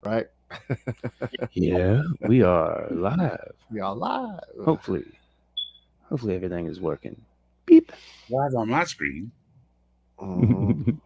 right? Yeah, we are live. We are live. Hopefully everything is working. Beep. Live on my screen. Mhm.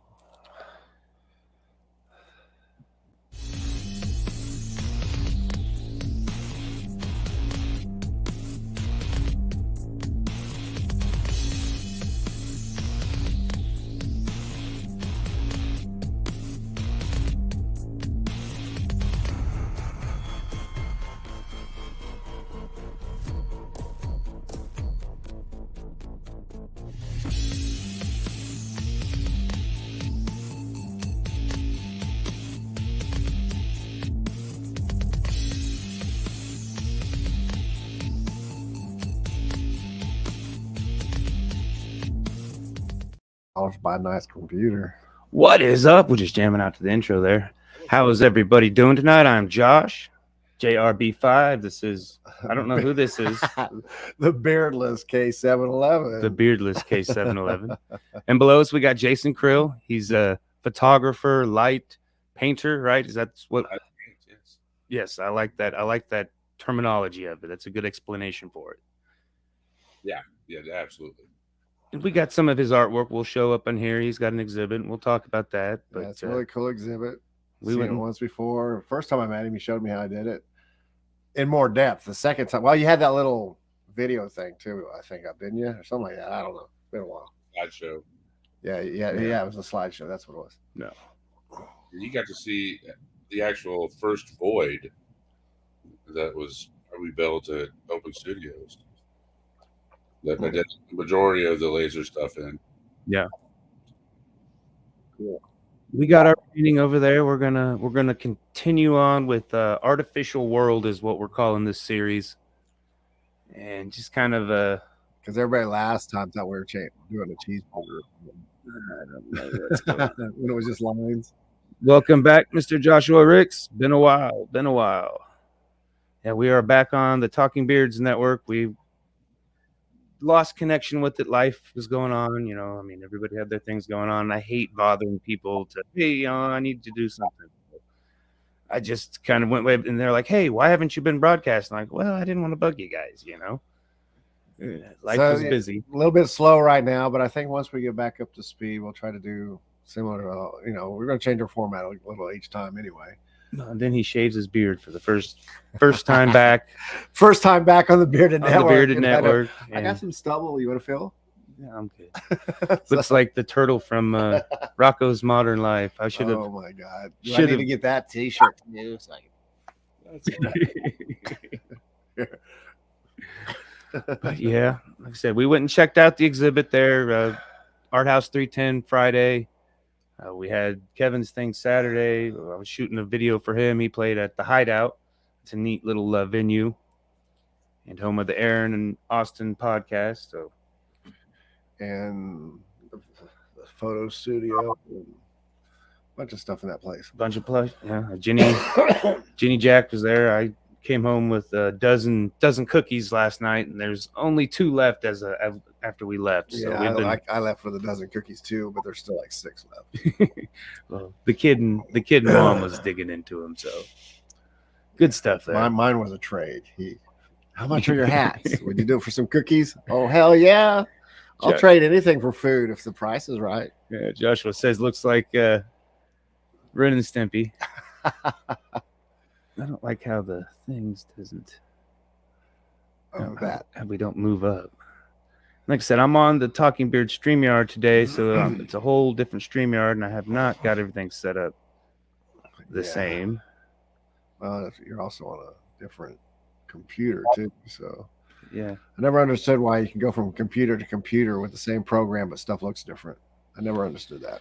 I'll buy a nice computer. What is up? We're just jamming out to the intro there. How is everybody doing tonight? I'm Josh, JRB5. This is, I don't know who this is. The beardless K711. The beardless K711. And below us, we got Jason Crile. He's a photographer, light painter, right? Is that what? Yes, I like that. I like that terminology of it. That's a good explanation for it. Yeah, absolutely. And we got some of his artwork. We'll show up on here. He's got an exhibit. And we'll talk about that. But Yeah, it's a really cool exhibit. we Seen went it once before. First time I met him, he showed me how I did it in more depth. The second time, well, you had that little video thing too, I think, didn't you? Or something like that. I don't know. It's been a while. Slideshow. Yeah. It was a slideshow. That's what it was. No. You got to see the actual first void that was rebuilt at Open Studios. That I did the majority of the laser stuff in. Yeah. Cool. We got our meeting over there. We're gonna continue on with Artificial World is what we're calling this series, and just kind of because everybody last time thought we were doing a cheeseburger. I don't know what's going on. When it was just lines. Welcome back, Mr. Joshua Ricks. Been a while. Yeah, we are back on the Talking Beards Network. We lost connection with it. Life was going on, you know. I mean, everybody had their things going on. I hate bothering people to, hey, I need to do something. I just kind of went away, and they're like, hey, why haven't you been broadcasting? I'm like, well, I didn't want to bug you guys, you know. Life was busy. A little bit slow right now, but I think once we get back up to speed, we'll try to do similar. We're going to change our format a little each time anyway. And then he shaves his beard for the first time back. First time back on the Bearded Network. The Bearded Network. I got some stubble. You want to feel? Yeah, I'm good. Looks like the turtle from Rocco's Modern Life. I should have. Oh my God! I need to get that T-shirt too. But yeah, like I said, we went and checked out the exhibit there. Art House 310 Friday. We had Kevin's thing Saturday. I was shooting a video for him. He played at the Hideout. It's a neat little venue and home of the Aaron and Austin podcast. So, and the photo studio, and a bunch of stuff in that place. Bunch of plush. Yeah, Ginny Jack was there. I came home with a dozen cookies last night, and there's only 2 left after we left. So yeah, I left with a dozen cookies too, but there's still like 6 left. Well, the kid mom was digging into them, so good stuff there. Mine was a trade. How much are your hats? Would you do it for some cookies? Oh hell yeah! I'll trade anything for food if the price is right. Yeah, Joshua says looks like Ren and Stimpy. I don't like how the things doesn't. We don't move up. Like I said, I'm on the Talking Beard StreamYard today, so it's a whole different StreamYard, and I have not got everything set up the same. Well, you're also on a different computer too, so yeah. I never understood why you can go from computer to computer with the same program, but stuff looks different. I never understood that.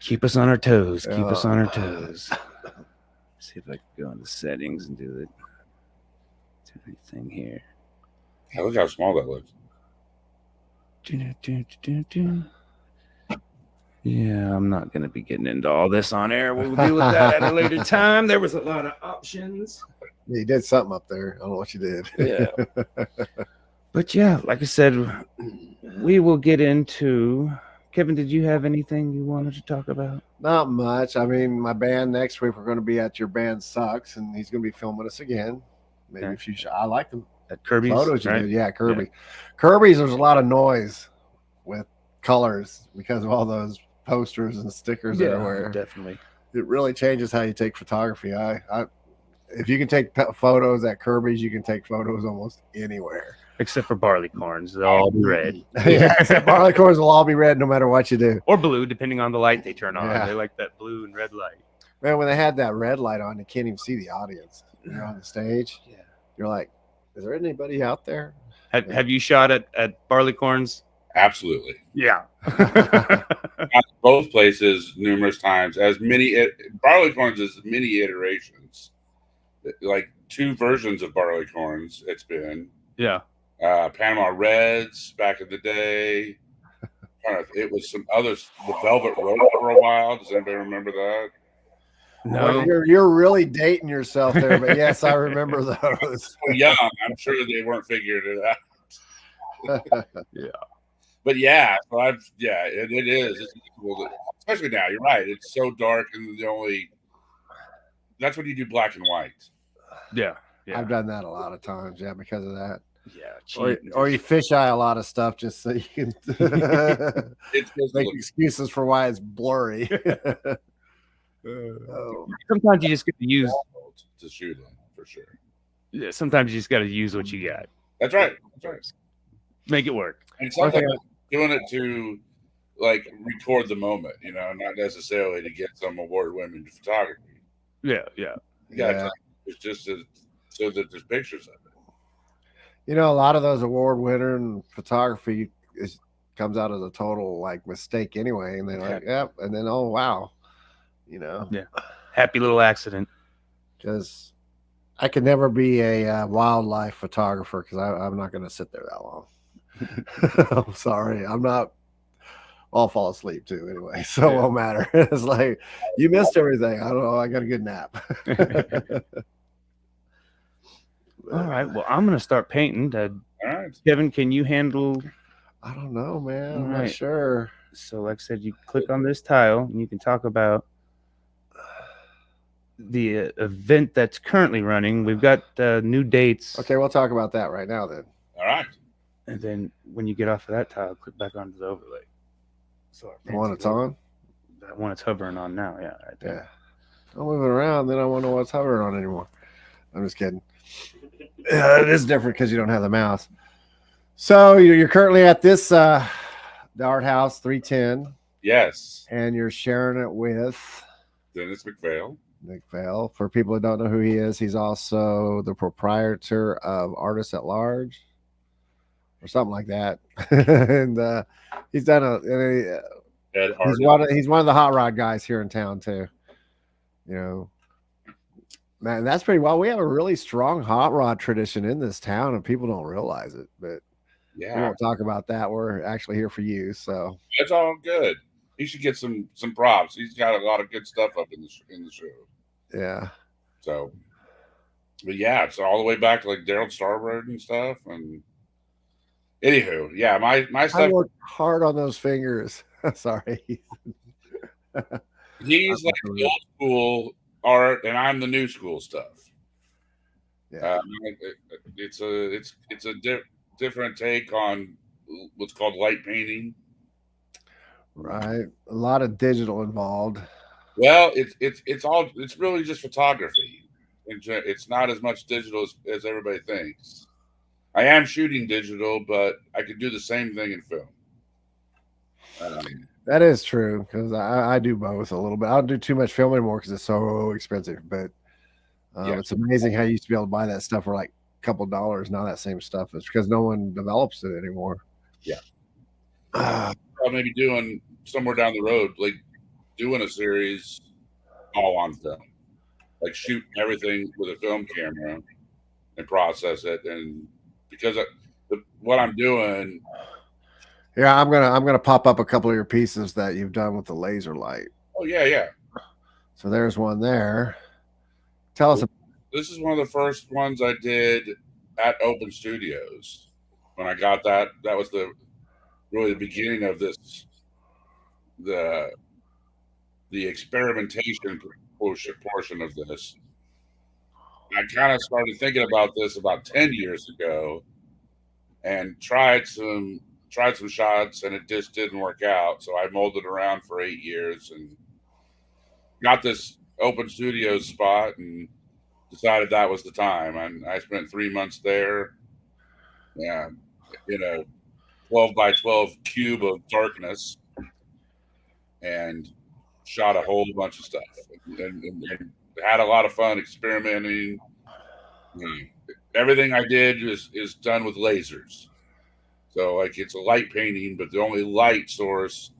Keep us on our toes. Keep us on our toes. See if I can go into settings and do anything here. Yeah, look how small that looks. Yeah, I'm not going to be getting into all this on air. We'll deal with that at a later time. There was a lot of options. Yeah, you did something up there. I don't know what you did. Yeah. But yeah, like I said, we will get into Kevin, did you have anything you wanted to talk about? Not much. I mean, my band next week, we're going to be at Your Band Sucks, and he's going to be filming us again. Maybe Okay. a few shots. I like the At Kirby's, photos you right? did. Yeah, Kirby. Yeah. Kirby's, there's a lot of noise with colors because of all those posters and stickers everywhere. Definitely. It really changes how you take photography. If you can take photos at Kirby's, you can take photos almost anywhere. Except for barleycorns. They'll all be red. Yeah, barleycorns will all be red no matter what you do. Or blue, depending on the light they turn on. Yeah. They like that blue and red light. Man, when they had that red light on, you can't even see the audience. You're on the stage. Yeah. You're like, is there anybody out there? Have you shot at barleycorns? Absolutely. Yeah. At both places numerous times. Barleycorns is many iterations. Like 2 versions of barleycorns it's been. Yeah. Panama Reds back in the day. It was some others. The Velvet Rope for a while. Does anybody remember that? No. Well, you're really dating yourself there, but yes, I remember those. Young, I'm sure they weren't figuring it out. Yeah. But yeah, so it is. It's cool, especially now. You're right. It's so dark, and that's when you do black and white. Yeah. I've done that a lot of times. Yeah, because of that. Yeah. Or you fisheye a lot of stuff just so you can make excuses for why it's blurry. Sometimes you just get to use to shoot in for sure. Yeah. Sometimes you just got to use what you got. That's right. Make it work. And sometimes doing it to record the moment, not necessarily to get some award-winning photography. Yeah. It's just so that there's pictures of it. A lot of those award-winning photography comes out as a total mistake anyway, and they're like, yep, and then oh wow, Yeah. Happy little accident. Because I could never be a wildlife photographer because I'm not going to sit there that long. I'm sorry. I'm not. I'll fall asleep too anyway, so it won't matter. It's like you missed everything. I don't know. I got a good nap. All right. Well, I'm gonna start painting. All right. Kevin, can you handle? I don't know, man. I'm not sure. So, like I said, you click on this tile and you can talk about the event that's currently running. We've got new dates. Okay, we'll talk about that right now then. All right. And then when you get off of that tile, click back onto the overlay. So the one it's on? That one it's hovering on now, yeah. Right there. Yeah. Don't move it around, then I won't know what's hovering on anymore. I'm just kidding. It is different because you don't have the mouse. So you're currently at this the Art House 310. Yes. And you're sharing it with Dennis McPhail. For people who don't know who he is, he's also the proprietor of Artists at Large or something like that. And he's done he's one of the hot rod guys here in town too. Man, that's pretty well. We have a really strong hot rod tradition in this town, and people don't realize it. But we won't talk about that. We're actually here for you, so it's all good. He should get some props. He's got a lot of good stuff up in the show. Yeah. So, but yeah, it's all the way back to Daryl Starbird and stuff. And anywho, yeah, my stuff. I worked hard on those fingers. Sorry. He's like the old school art, and I'm the new school stuff. Yeah. It's a different take on what's called light painting. Right. A lot of digital involved. Well, it's really just photography. It's not as much digital as everybody thinks. I am shooting digital, but I could do the same thing in film. That is true because I do both a little bit. I don't do too much film anymore because it's so expensive. But it's amazing how you used to be able to buy that stuff for like a couple of dollars. Now that same stuff is because no one develops it anymore. Yeah. I'll maybe doing somewhere down the road, doing a series all on film, shoot everything with a film camera and process it. And because what I'm doing. Yeah, I'm gonna pop up a couple of your pieces that you've done with the laser light. Oh yeah. So there's one there. Tell us. This is one of the first ones I did at Open Studios. When I got that was really the beginning of this the experimentation portion of this, I kind of started thinking about this about 10 years ago, and tried some shots, and it just didn't work out. So I molded around for 8 years and got this open studio spot and decided that was the time. And I spent 3 months there, yeah, in a 12 by 12 cube of darkness, and shot a whole bunch of stuff, and had a lot of fun experimenting. Everything I did is done with lasers. So like it's a light painting, but the only light source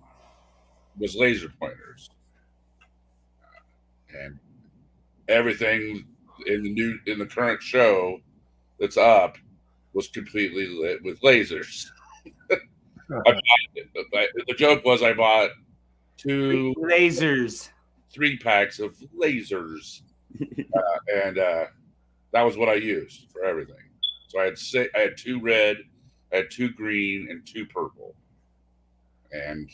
was laser pointers, and everything in the current show that's up was completely lit with lasers. The joke was I bought 2 lasers, 3 packs of lasers, and that was what I used for everything. So I had 2 red, I had 2 green, and 2 purple, and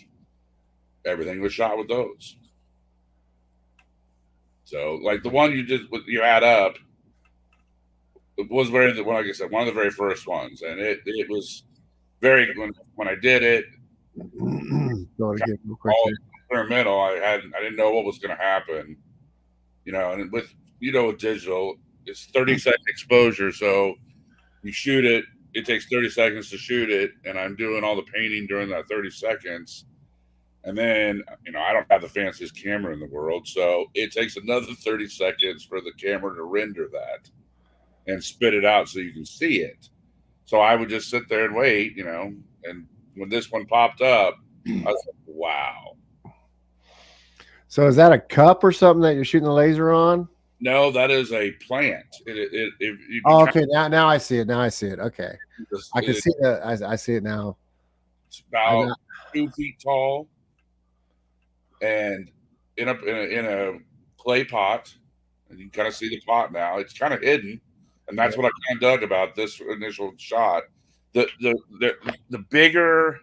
everything was shot with those. So like the one you had up, it was like I said, one of the very first ones, and it was very, when I did it, Go to get real quick all here. experimental. I didn't know what was going to happen, and with digital, it's 30-second exposure, so you shoot it. It takes 30 seconds to shoot it, and I'm doing all the painting during that 30 seconds. And then, I don't have the fanciest camera in the world, so it takes another 30 seconds for the camera to render that and spit it out so you can see it. So I would just sit there and wait, and when this one popped up, I was like, wow. So is that a cup or something that you're shooting the laser on? No, that is a plant. Okay, now I see it. Now I see it. Okay, I can see it. I see it now. It's about 2 feet tall, and in a clay pot, and you can kind of see the pot now. It's kind of hidden, and that's what I kind of dug about this initial shot. The bigger,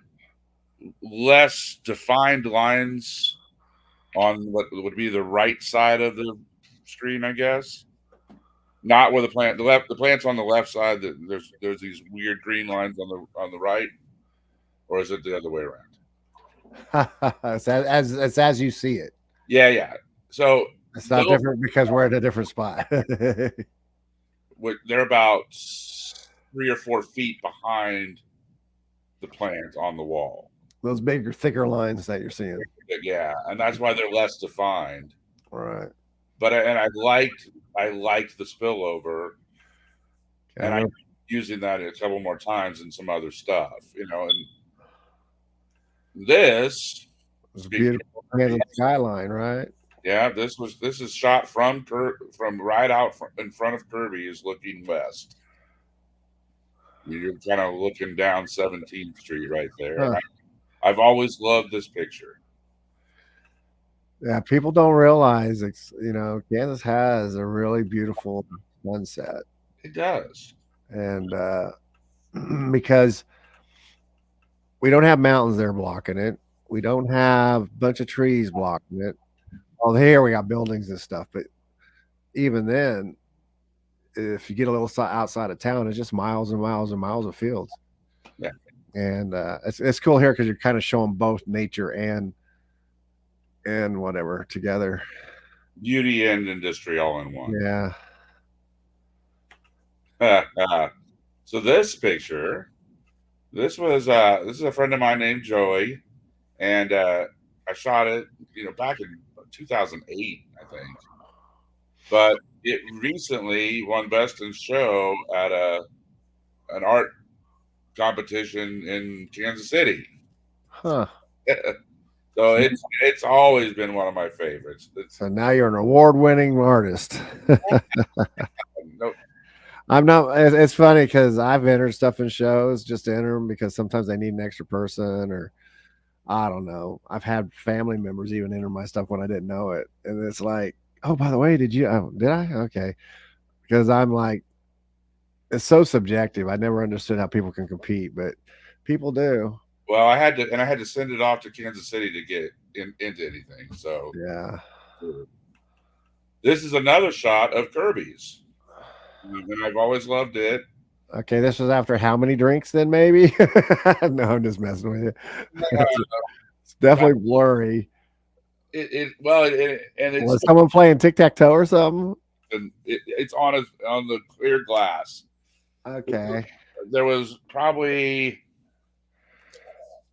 less defined lines on what would be the right side of the screen, I guess. Not where the plant's on the left side. There's these weird green lines on the right, or is it the other way around? It's as you see it. Yeah. So it's not different because we're at a different spot. They're about 3 or 4 feet behind the plant on the wall. Those bigger, thicker lines that you're seeing. Yeah, and that's why they're less defined. Right. But I liked the spillover, and I'm using that a couple more times in some other stuff, and this was beautiful skyline, right? Yeah, this is shot from right out in front of Kirby's, looking west. You're kind of looking down 17th Street right there. Huh. I've always loved this picture. Yeah, people don't realize Kansas has a really beautiful sunset. It does. And because we don't have mountains there blocking it. We don't have a bunch of trees blocking it. Well, here we got buildings and stuff, but even then, if you get a little outside of town, it's just miles and miles and miles of fields. Yeah. And it's cool here because you're kind of showing both nature and whatever together. Beauty and industry all in one. Yeah. So this picture, this is a friend of mine named Joey, and I shot it, back in 2008, I think. But it recently won Best in Show at an art competition in Kansas City. Huh. So it's always been one of my favorites. So now you're an award-winning artist. Nope. I'm not. It's funny because I've entered stuff in shows just to enter them because sometimes they need an extra person, or I don't know. I've had family members even enter my stuff when I didn't know it, and it's like, oh, by the way, did I? Okay, because I'm like, it's so subjective. I never understood how people can compete, but people do. Well, I had to send it off to Kansas City to get into anything. So Yeah. this is another shot of Kirby's, and I've always loved it. Okay, this was after how many drinks then? Maybe. No, I'm just messing with you. It's definitely blurry. And Was someone playing tic tac toe or something? it's on the clear glass. Okay. There was probably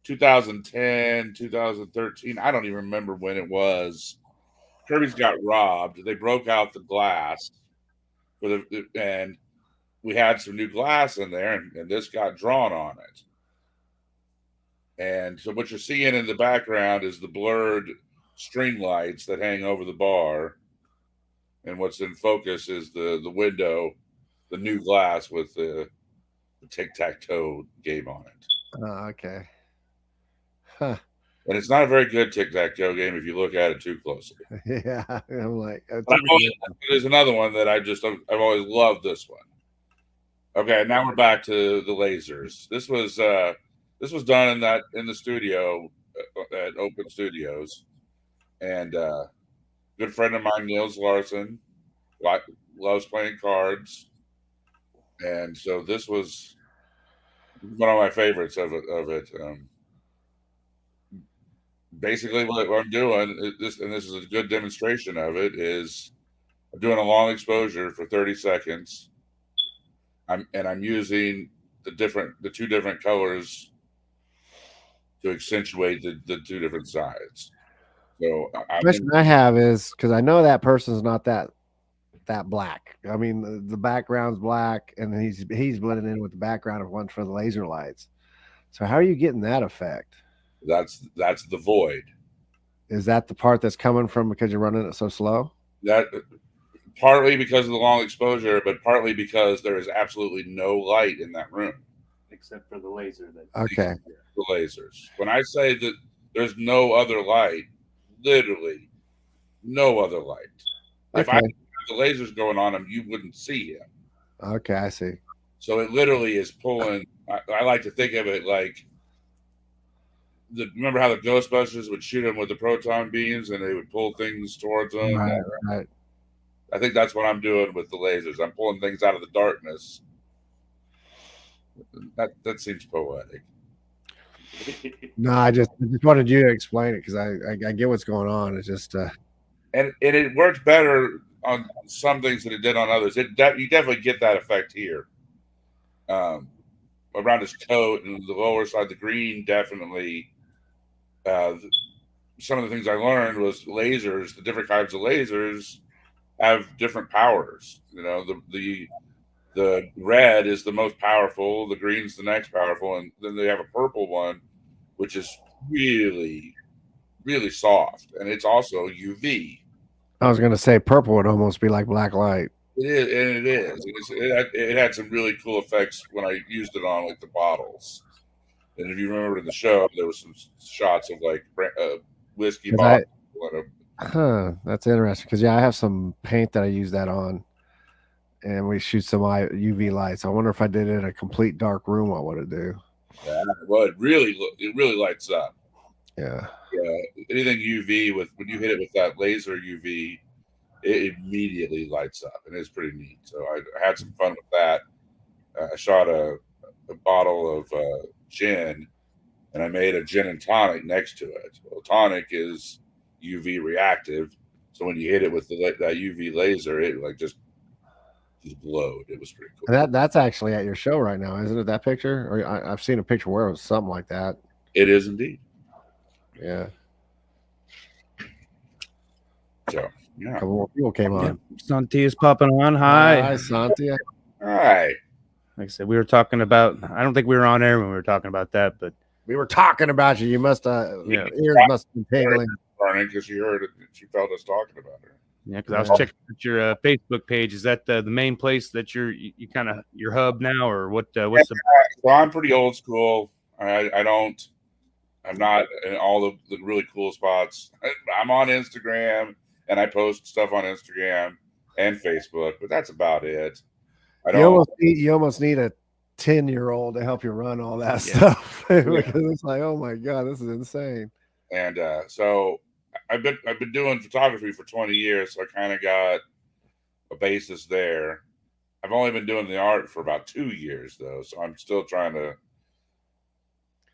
2010, 2013. I don't even remember when it was. Kirby's got robbed. They broke out the glass and we had some new glass in there, and this got drawn on it. And so what you're seeing in the background is the blurred string lights that hang over the bar. And what's in focus is the window, the new glass with the tic-tac-toe game on it. Okay. Huh. And it's not a very good tic-tac-toe game if you look at it too closely. Yeah, I'm like, there's another one that I've always loved this one. Okay, now we're back to the lasers. This was done in the studio at Open Studios, and good friend of mine, Niels Larson, loves playing cards, and so this was one of my favorites of it. Basically, what I'm doing this is a good demonstration of it. Is I'm doing a long exposure for 30 seconds. I'm using the two different colors to accentuate the two different sides. So the question I have is because I know that person's not that black. I mean, the background's black, and he's blending in with the background of one for the laser lights. So how are you getting that effect? That's the void. Is that the part that's coming from because you're running it so slow? That partly because of the long exposure, but partly because there is absolutely no light in that room except for the laser. Okay. The lasers. When I say that there's no other light, literally no other light. Okay. If I had the lasers going on him, you wouldn't see him. Okay, I see. So it literally is pulling. I like to think of it like remember how the Ghostbusters would shoot them with the proton beams and they would pull things towards them? Right. I think that's what I'm doing with the lasers. I'm pulling things out of the darkness. That seems poetic. No, I just wanted you to explain it because I get what's going on. It's just and it works better on some things than it did on others. You definitely get that effect here. Around his coat and the lower side, the green definitely. Some of the things I learned was lasers. The different kinds of lasers have different powers. You know, the red is the most powerful. The green's the next powerful, and then they have a purple one, which is really, really soft, and it's also UV. I was going to say purple would almost be like black light. It is, and it is. It had some really cool effects when I used it on like the bottles. And if you remember in the show, there was some shots of like whiskey bottles. That's interesting because I have some paint that I use that on, and we shoot some UV lights. I wonder if I did it in a complete dark room, what would it do? Yeah, well, it really lights up. Yeah. Anything UV when you hit it with that laser UV, it immediately lights up, and it's pretty neat. So I had some fun with that. I shot a bottle of gin, and I made a gin and tonic next to it. Well, tonic is UV reactive, so when you hit it with that UV laser, it like just glowed. It was pretty cool. And that's actually at your show right now, isn't it? That picture, or I've seen a picture where it was something like that. It is indeed. Yeah. So yeah, a couple more people came on. Santi is popping on. Hi, Santi. Hi. Like I said, we were talking about. I don't think we were on air when we were talking about that, but we were talking about you. You must your ears must have been tingling. Because she heard it. She felt us talking about her. Yeah, because I was checking at your Facebook page. Is that the main place that you kind of your hub now, or what? What's the? Well, I'm pretty old school. I'm not in all the really cool spots. I'm on Instagram and I post stuff on Instagram and Facebook, but that's about it. You almost need a 10-year-old to help you run all that stuff because it's like, oh my god, this is insane. And so I've been doing photography for 20 years, so I kind of got a basis there. I've only been doing the art for about 2 years though, so I'm still trying to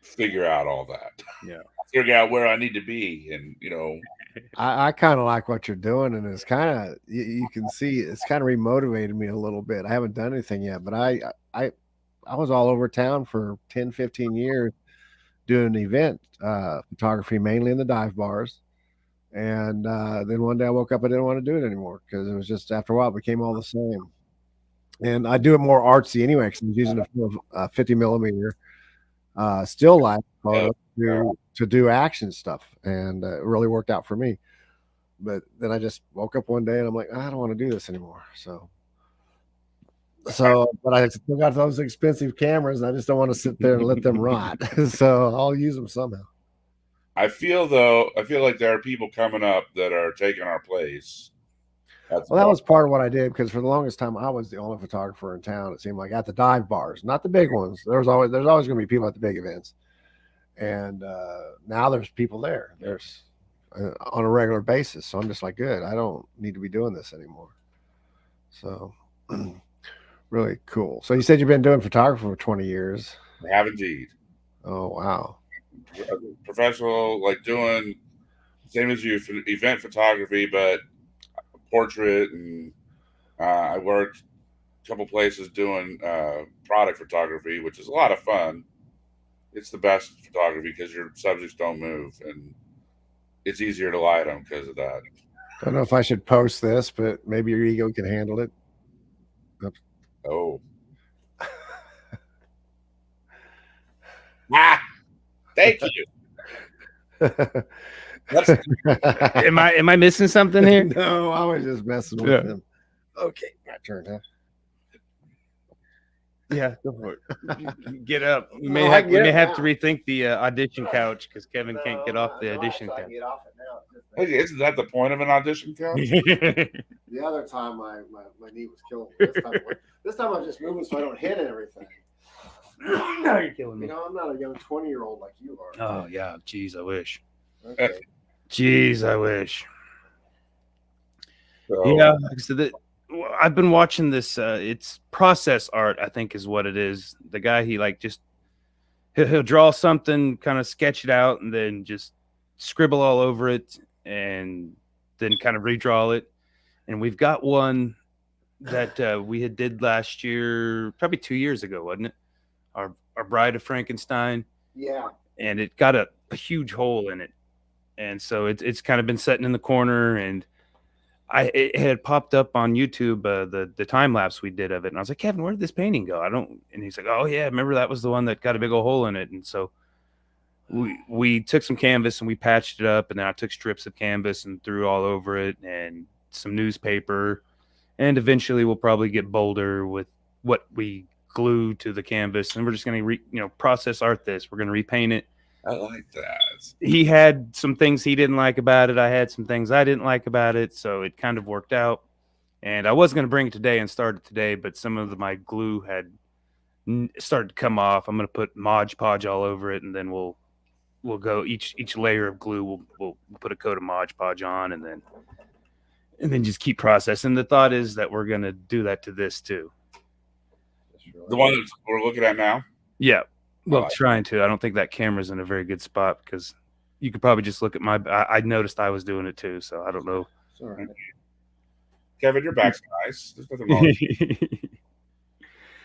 figure out all that. Yeah. Figure out where I need to be, and I kind of like what you're doing, and it's kind of you can see it's kind of remotivated me a little bit. I haven't done anything yet, but I was all over town for 10, 15 years doing event photography, mainly in the dive bars. And then one day I woke up, I didn't want to do it anymore because it was just after a while it became all the same. And I do it more artsy anyway because I'm using a 50 millimeter still life photo to do action stuff, and it really worked out for me. But then I just woke up one day and I'm like, I don't want to do this anymore. So, but I still got those expensive cameras. And I just don't want to sit there and let them rot. So I'll use them somehow. I feel like there are people coming up that are taking our place. Well, that was part of what I did, because for the longest time I was the only photographer in town. It seemed like at the dive bars, not the big ones. There's always going to be people at the big events, and now there's people there. There's on a regular basis. So I'm just like, good. I don't need to be doing this anymore. So really cool. So you said you've been doing photography for 20 years. I have indeed. Oh wow. Professional, like doing same as you, event photography, but portrait, and I worked a couple places doing product photography, which is a lot of fun. It's the best photography because your subjects don't move, and it's easier to light them because of that. I don't know if I should post this, but maybe your ego can handle it. Oops. Oh. Thank you. Am I missing something here? No, I was just messing with him. Okay, my turn, huh? Yeah, go for it. Get up. We may have to rethink the audition couch because Kevin can't get off the audition couch. Hey, isn't that the point of an audition couch? The other time my knee was killing me. This time I'm just moving so I don't hit everything. No, you're killing me. You know, I'm not a young 20-year-old like you are. Oh yeah, geez, I wish. Okay. Jeez, I wish. So, Yeah, so I've been watching this. It's process art, I think, is what it is. The guy, he'll draw something, kind of sketch it out, and then just scribble all over it, and then kind of redraw it. And we've got one that we did last year, probably 2 years ago, wasn't it? Our Bride of Frankenstein. Yeah. And it got a huge hole in it. And so it's kind of been sitting in the corner, and it had popped up on YouTube, the time lapse we did of it. And I was like, Kevin, where did this painting go? And he's like, oh yeah, remember that was the one that got a big old hole in it. And so we took some canvas and we patched it up, and then I took strips of canvas and threw all over it and some newspaper. And eventually we'll probably get bolder with what we glue to the canvas, and we're just going to process art this. We're going to repaint it. I like that. He had some things he didn't like about it. I had some things I didn't like about it. So it kind of worked out. And I was going to bring it today and start it today, but some of my glue had started to come off. I'm going to put Mod Podge all over it, and then we'll go each layer of glue. We'll put a coat of Mod Podge on, and then just keep processing. The thought is that we're going to do that to this too. The one that we're looking at now? Yeah. Well, trying to. I don't think that camera's in a very good spot because you could probably just look at I noticed I was doing it too, so I don't know. Sorry. Kevin, your back's nice. There's nothing wrong with it.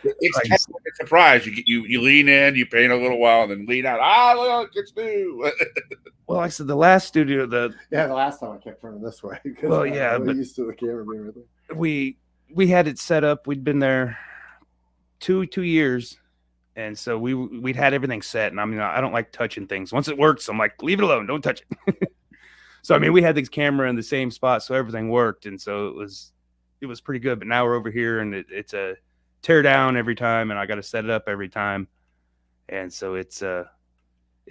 It's kind of like a surprise. You lean in, you paint a little while, and then lean out. Look, it's new. Well, like I said, the last studio, the last time I kept turning this way. Well, yeah, I'm used to the camera being right there. We had it set up. We'd been there two years, and so we'd had everything set. And I mean, I don't like touching things. Once it works, I'm like, leave it alone, don't touch it. So I mean, we had this camera in the same spot, so everything worked, and so it was pretty good. But now we're over here, and it's a tear down every time, and I got to set it up every time, and so it's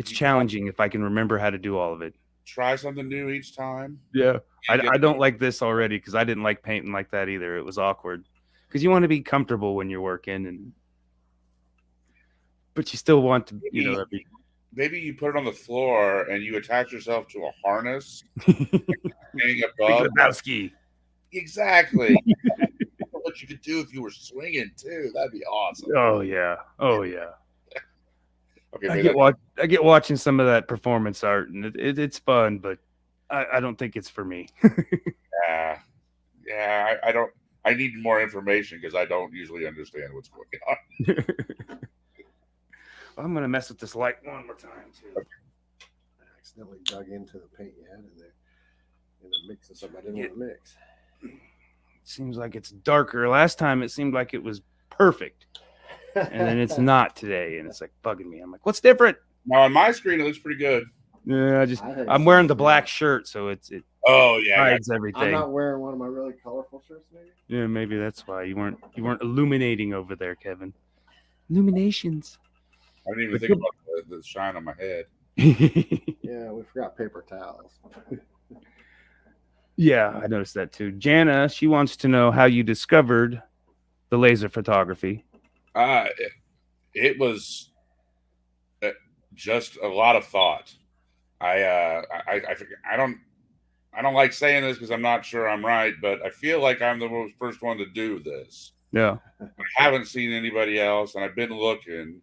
challenging if I can remember how to do all of it. Try something new each time. Yeah, I don't like this already because I didn't like painting like that either. It was awkward because you want to be comfortable when you're working, but you still want to, maybe you put it on the floor and you attach yourself to a harness hanging above. Big Lebowski. Exactly. What you could do if you were swinging too. That'd be awesome. Oh yeah. Oh yeah. Okay, I get watching some of that performance art, and it's fun, but I don't think it's for me. yeah. I don't. I need more information because I don't usually understand what's going on. I'm gonna mess with this light one more time too. I accidentally dug into the paint you had in there, and it mixes something I didn't want to mix. Seems like it's darker. Last time it seemed like it was perfect, and then it's not today, and it's like bugging me. I'm like, what's different? Now on my screen, it looks pretty good. Yeah, I'm wearing the black shirt, so it hides everything. I'm not wearing one of my really colorful shirts, maybe. Yeah, maybe that's why you weren't illuminating over there, Kevin. Illuminations. I didn't even think about the shine on my head. Yeah, we forgot paper towels. Yeah, I noticed that too. Jana, she wants to know how you discovered the laser photography. It was just a lot of thought. I don't like saying this because I'm not sure I'm right, but I feel like I'm the first one to do this. Yeah, I haven't seen anybody else, and I've been looking.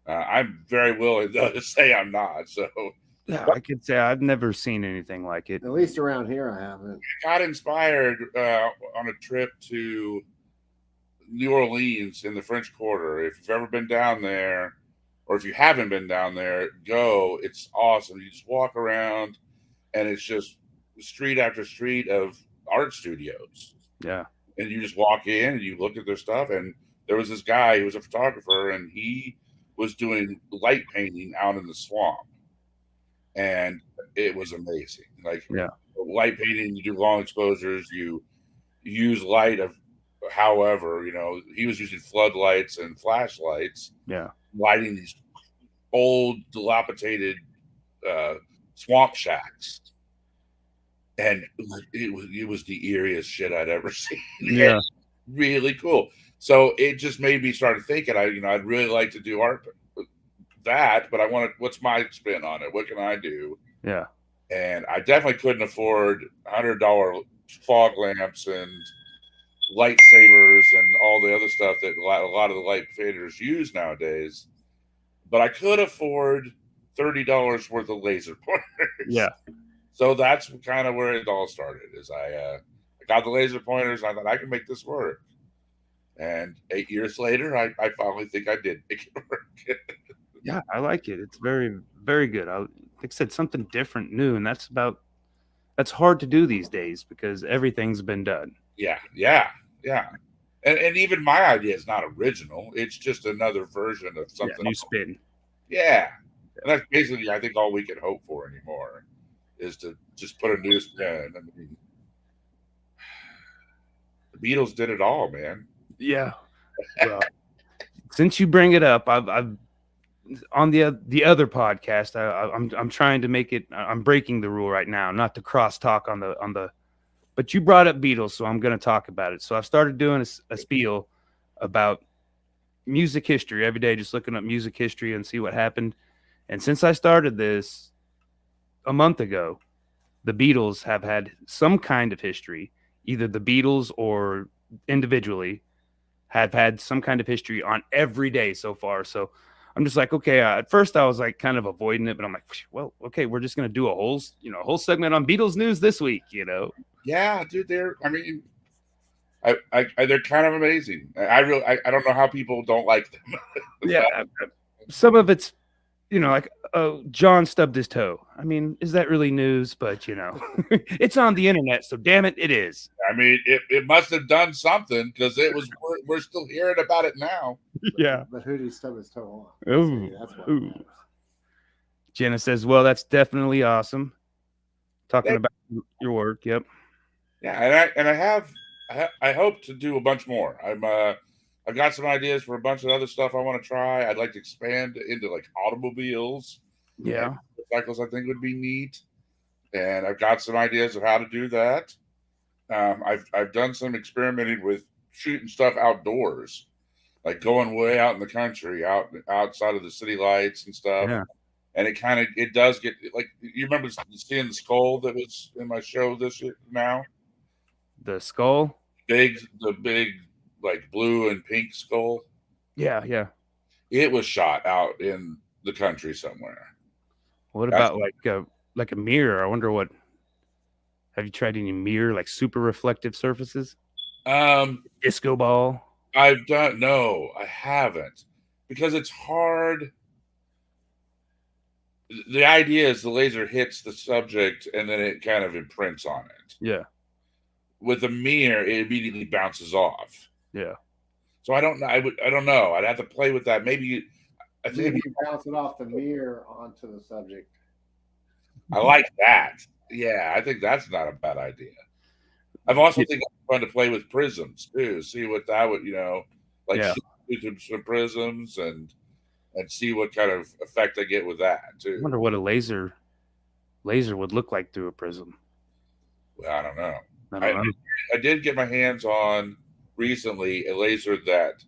I'm very willing to say I'm not. So yeah, I could say I've never seen anything like it. At least around here, I haven't. I got inspired on a trip to New Orleans in the French Quarter. If you've ever been down there, or if you haven't been down there, go. It's awesome. You just walk around, and it's just street after street of art studios. Yeah. And you just walk in and you look at their stuff. And there was this guy who was a photographer, and he was doing light painting out in the swamp. And it was amazing. Like, light painting, you do long exposures, you use light of however, he was using floodlights and flashlights. Yeah. Lighting these old, dilapidated swamp shacks. And it was the eeriest shit I'd ever seen. Yeah. Really cool. So it just made me start thinking, I'd really like to do art that, but what's my spin on it? What can I do? Yeah. And I definitely couldn't afford $100 fog lamps and lightsabers and all the other stuff that a lot of the light faders use nowadays. But I could afford $30 worth of laser pointers. Yeah. So that's kind of where it all started. Is I got the laser pointers. And I thought I can make this work. And 8 years later, I finally think I did make it work. Yeah, I like it. It's very, very good. Like I said, something different, new, and that's hard to do these days because everything's been done. Yeah. And even my idea is not original. It's just another version of something. New spin. Yeah. And that's basically, I think, all we can hope for anymore is to just put a new spin. I mean, the Beatles did it all, man. Yeah. Well, since you bring it up, I've on the other podcast, I'm trying to make it. I'm breaking the rule right now, not to cross talk on the. But you brought up Beatles, so I'm going to talk about it. So I've started doing a spiel about music history every day, just looking up music history and see what happened. And since I started this a month ago, the Beatles have had some kind of history. Either the Beatles or individually have had some kind of history on every day so far. So I'm just like, okay, at first I was like kind of avoiding it, but I'm like, well, okay, we're just going to do a whole segment on Beatles news this week, Yeah, dude, they're kind of amazing. I don't know how people don't like them. Yeah. Some of it's, like John stubbed his toe. I mean, is that really news? But it's on the internet, so damn it, it is. I mean, it must have done something because we're still hearing about it now. Yeah. But who did he stub his toe on? Ooh. That's what Ooh. Jenna says, well, that's definitely awesome. Talking about your work. Yep. Yeah. And I hope to do a bunch more. I've got some ideas for a bunch of other stuff I want to try. I'd like to expand into like automobiles. Yeah. Motorcycles I think would be neat. And I've got some ideas of how to do that. I've done some experimenting with shooting stuff outdoors, like going way out in the country, outside of the city lights and stuff. Yeah. and it does get like, you remember seeing the skull that was in my show this year now? The skull? The big like blue and pink skull. Yeah, yeah. It was shot out in the country somewhere. What about like a mirror? I wonder what. Have you tried any mirror, like super reflective surfaces? Disco ball. No, I haven't, because it's hard. The idea is the laser hits the subject and then it kind of imprints on it. Yeah. With a mirror, it immediately bounces off. Yeah. So I don't know. I don't know. I'd have to play with that. Maybe I think you bounce it off the mirror onto the subject. I like that. Yeah, I think that's not a bad idea. I've also think it's fun to play with prisms too. See what that would, shoot some prisms and see what kind of effect I get with that too. I wonder what a laser would look like through a prism. Well, I don't know. I did get my hands on recently a laser that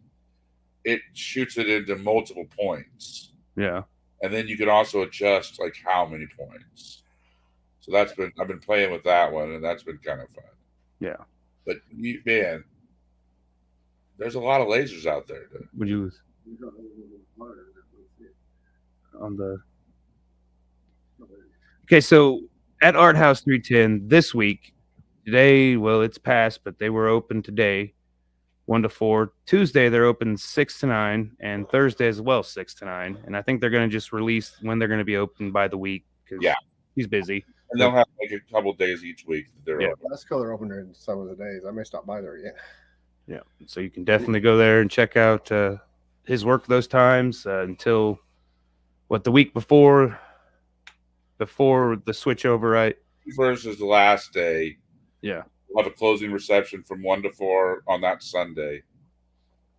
it shoots it into multiple points. Yeah. And then you can also adjust like how many points. So I've been playing with that one, and that's been kind of fun. Yeah. But man, there's a lot of lasers out there. Would you on the Okay, so at Art House 310 this week, today, well, it's past, but they were open today, 1 to 4. Tuesday they're open 6 to 9, and Thursday as well 6 to 9. And I think they're going to just release when they're going to be open by the week because he's busy. And they'll have like a couple days each week that they're open. That's cool. They're open during some of the days. I may stop by there again. Yeah, so you can definitely go there and check out his work those times until the week before the switch over, right? First is the last day. Yeah, we'll have a closing reception from 1 to 4 on that Sunday,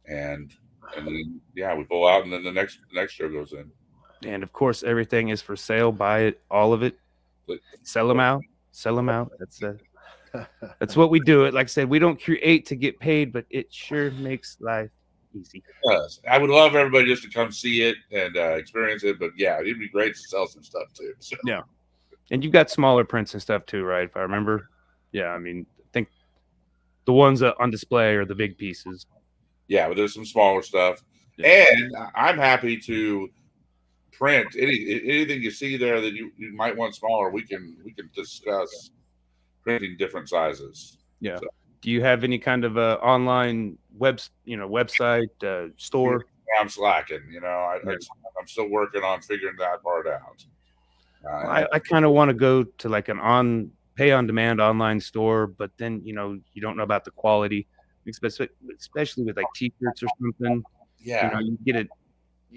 and then we pull out, and then the next show goes in. And of course, everything is for sale. Buy it, all of it. Sell them out. Sell them out. That's what we do. It like I said, we don't create to get paid, but it sure makes life easy. Yes, I would love everybody just to come see it and experience it. But yeah, it'd be great to sell some stuff too. So. Yeah, and you've got smaller prints and stuff too, right? If I remember. Yeah, I mean, I think the ones on display are the big pieces. Yeah, but there's some smaller stuff, and I'm happy to print anything you see there that you might want smaller. We can discuss printing different sizes. Yeah. So. Do you have any kind of online website store? I'm slacking. I'm still working on figuring that part out. I kind of want to go to like an pay on demand online store, but then you don't know about the quality, especially with like t-shirts or something. Yeah, you get it.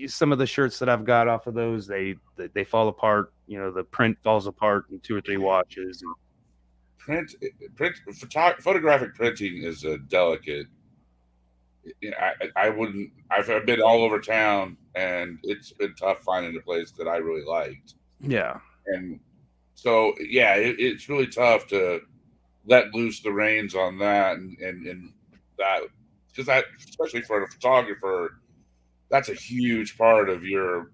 Some of the shirts that I've got off of those, they fall apart. The print falls apart in 2 or 3 washes. Photographic printing is a delicate. I wouldn't. I've been all over town, and it's been tough finding a place that I really liked. Yeah, and so it's really tough to let loose the reins on that, and that, because that, especially for a photographer, that's a huge part of your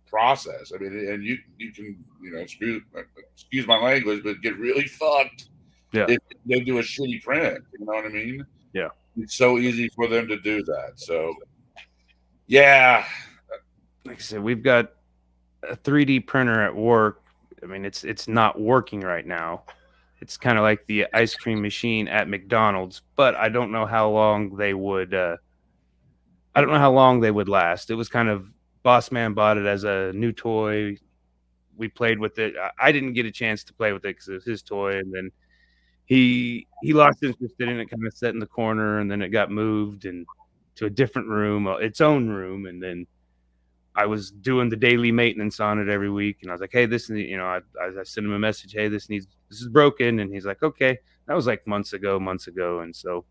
process. I mean, and you can excuse my language, but get really fucked. Yeah, if they do a shitty print. You know what I mean? Yeah, it's so easy for them to do that. So, yeah, like I said, we've got a 3D printer at work. I mean, it's not working right now. It's kind of like the ice cream machine at McDonald's, but I don't know how long they would. I don't know how long they would last. It was kind of Boss Man bought it as a new toy. We played with it. I didn't get a chance to play with it because it was his toy, and then he lost interest in it. Kind of sat in the corner, and then it got moved and to a different room, its own room, and then I was doing the daily maintenance on it every week, and I was like, "Hey, this, I sent him a message. Hey, this is broken," and he's like, "Okay." That was like months ago, and so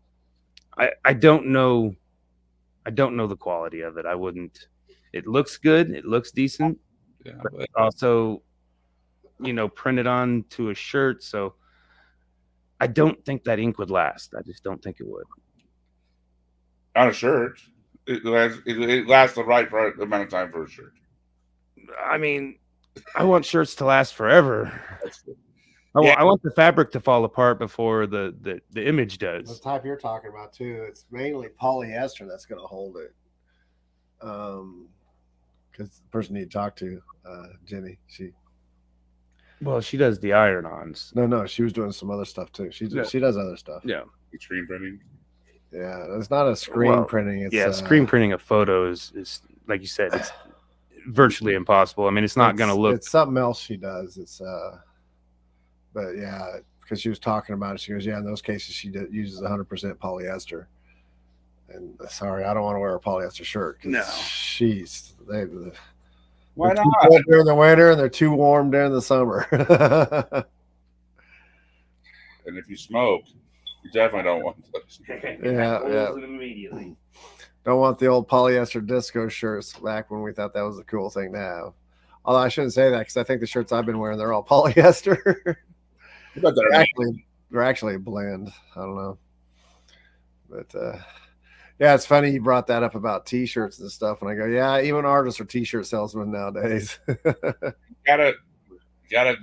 I don't know. I don't know the quality of it. I wouldn't. It looks good. It looks decent. Yeah, but also, printed on to a shirt. So I don't think that ink would last. I just don't think it would. On a shirt, it lasts the right amount of time for a shirt. I mean, I want shirts to last forever. That's good. I want the fabric to fall apart before the image The does. type you're talking about too, it's mainly polyester that's going to hold it. Because the person you talk to, Jenny, Well, she does the iron-ons. no, she was doing some other stuff too. She Yeah. does other stuff. Yeah. Screen printing. Yeah, it's not a screen printing. It's screen printing of photos is like you said, it's virtually impossible. I mean, it's not going to look. It's something else she does. But yeah, because she was talking about it, she goes, yeah, in those cases she uses 100% polyester. And sorry, I don't want to wear a polyester shirt. No. Why they're not? too cold during the winter and they're too warm during the summer. And if you smoke, you definitely don't want those. Yeah. Immediately. Don't want the old polyester disco shirts back when we thought that was a cool thing to have. Although I shouldn't say that because I think the shirts I've been wearing, they're all polyester. But They're actually a blend. I don't know. But yeah, it's funny you brought that up about t-shirts and stuff. And I go, yeah, even artists are t-shirt salesmen nowadays. gotta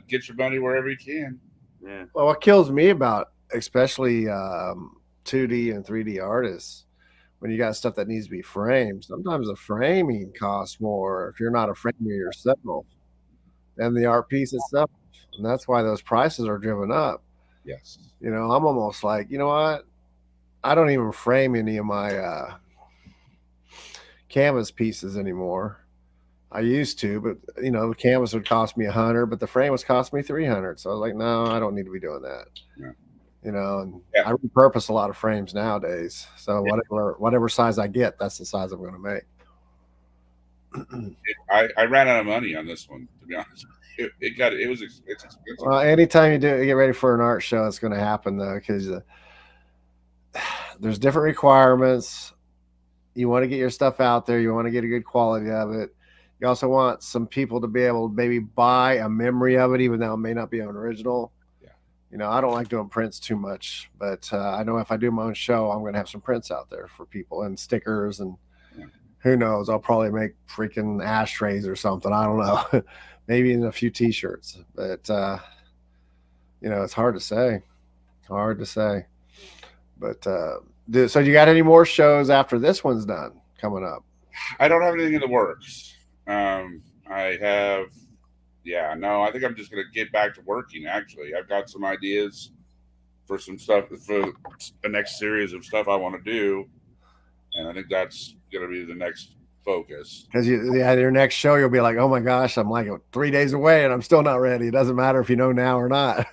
get your money wherever you can. Yeah. Well, what kills me about especially 2D and 3D artists, when you got stuff that needs to be framed, sometimes the framing costs more if you're not a framer yourself than the art piece itself. And that's why those prices are driven up. Yes. You know, I'm almost like, you know what? I don't even frame any of my canvas pieces anymore. I used to, but you know, the canvas would cost me $100, but the frame was cost me $300. So I was like, no, I don't need to be doing that. Yeah. You know, and Yeah. I repurpose a lot of frames nowadays. So whatever size I get, that's the size I'm going to make. I ran out of money on this one, to be honest. It's expensive. Well, anytime you get ready for an art show, it's going to happen though, because there's different requirements. You want to get your stuff out there. You want to get a good quality of it. You also want some people to be able to maybe buy a memory of it, even though it may not be an original. Yeah. You know, I don't like doing prints too much, but I know if I do my own show, I'm going to have some prints out there for people and stickers and who knows, I'll probably make freaking ashtrays or something. I don't know. Maybe in a few t-shirts, but you know, it's hard to say. But so you got any more shows after this one's done coming up? I don't have anything in the works. I think I'm just going to get back to working. Actually, I've got some ideas for some stuff for the next series of stuff I want to do, and I think that's going to be the next focus. Because your next show, you'll be like, oh my gosh, I'm like 3 days away, and I'm still not ready. It doesn't matter if you know now or not.